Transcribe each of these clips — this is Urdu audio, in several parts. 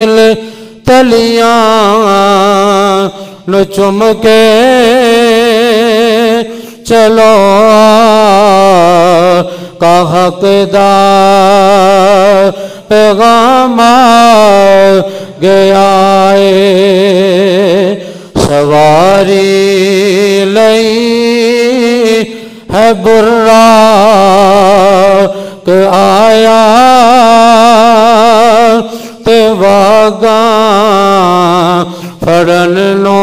تلیاں نو چم کے چلو کا حق دا پیغام گیا سواری لئی ہے برا کہ آیا تے واگاں پھڑن نو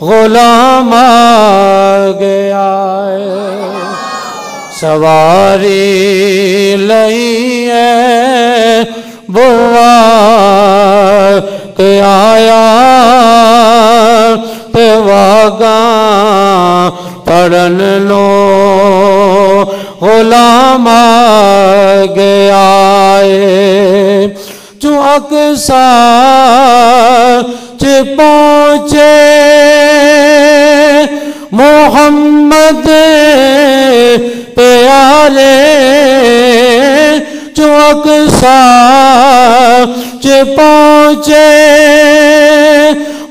غلام گیا سواری لئی ہے برا کہ آیا تے واگاں پھڑن نو غلام گیا جو اقصا چ پہنچے محمد پیارے جو اقصا چ پہنچے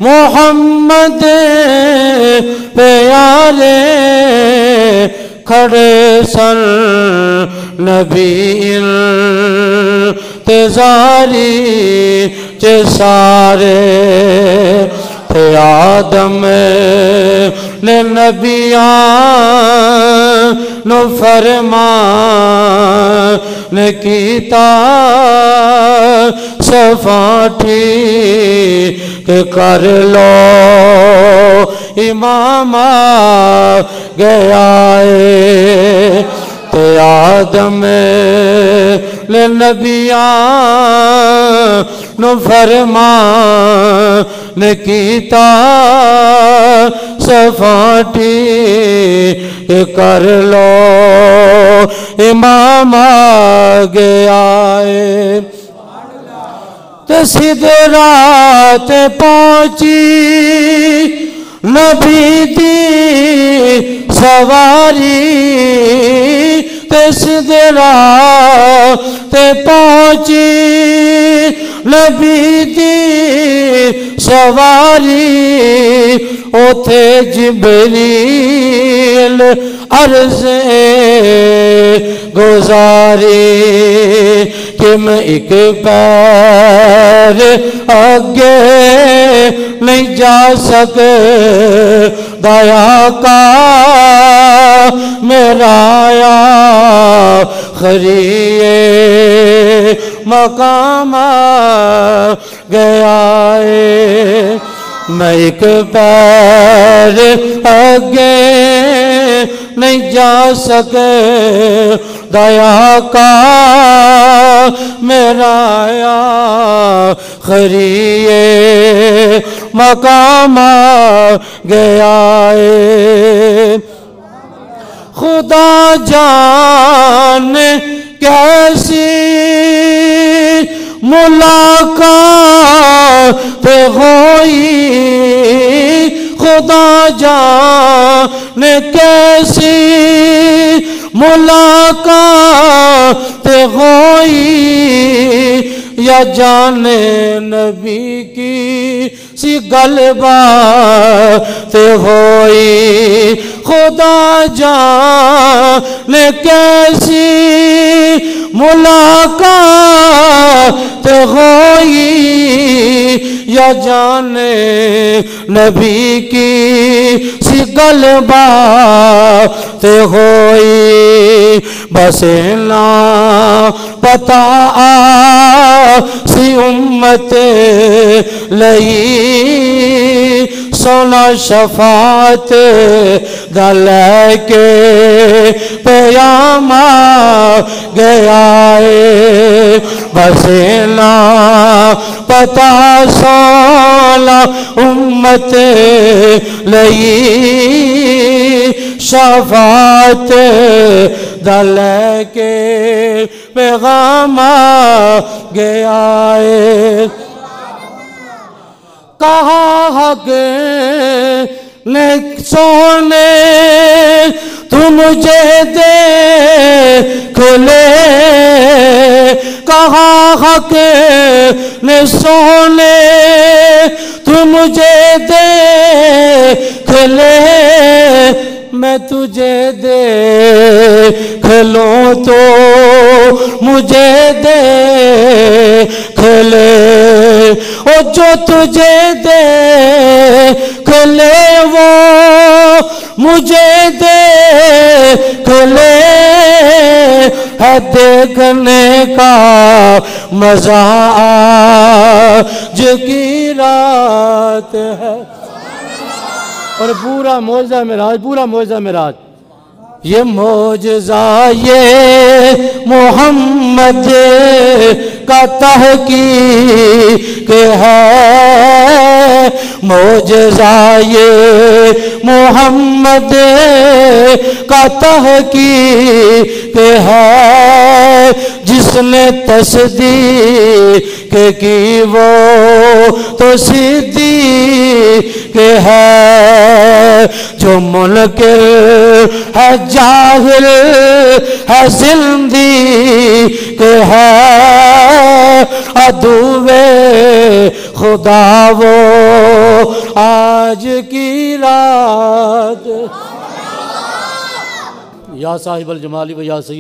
محمد پیارے کھڑے سن نبی انتظاری چے سارے تھے آدم نے نبیان نو فرمان کیتا صفاٹھی کہ کر لو امام گیا تے آدم نے نبیان نو فرمان کیتا صفاٹھی کہ کر لو امام گیا تے سدرات پہنچی نبی دی سواری تے سدرات پہنچی نبی دی سواری اوتھے جبریل عرض گزاری کہ میں ایک پیر آگے نہیں جا سکے دیا کا میرا آیا خریے مقام گیا میں ایک پیر آگے نہیں جا سکے دیا کا میرا آیا خریے مقام گیا خدا جان کیسی ملاقات ہوئی خدا جان کیسی ملاقات ہوئی یا جانے نبی کی سی گلبات ہوئی خدا جانے کیسی ملاقات ہوئی یا جانے نبی کی سی گلبات ہوئی بس نا پتا سی امت لئی سونا شفاعت دل کے پیام گیا بس نا پتا سونا امت لئی شفاعت دل کے پیغام گیا کہا حق نے سونے تو مجھے دیکھ لے کہا کہ نے سونے تو مجھے دیکھ لے، میں تجھے دیکھ لوں تو مجھے دیکھ لے، اور جو تجھے دیکھ لے وہ مجھے دیکھ لے، ہے دیکھنے کا مزہ آج کی رات ہے۔ اور پورا معجزہ معراج، پورا معجزہ معراج، یہ معجزہ یہ محمد کا تحقیق ہے، معجزہ یہ محمد کا تحقیق ہے، جس نے تصدیق کی وہ تو صدیق ہے، جو منکر ہے جاہل ہے زندیق ہے، عدوِ خدا وہ آج کی رات۔ یا صاحب الجمال و یا سید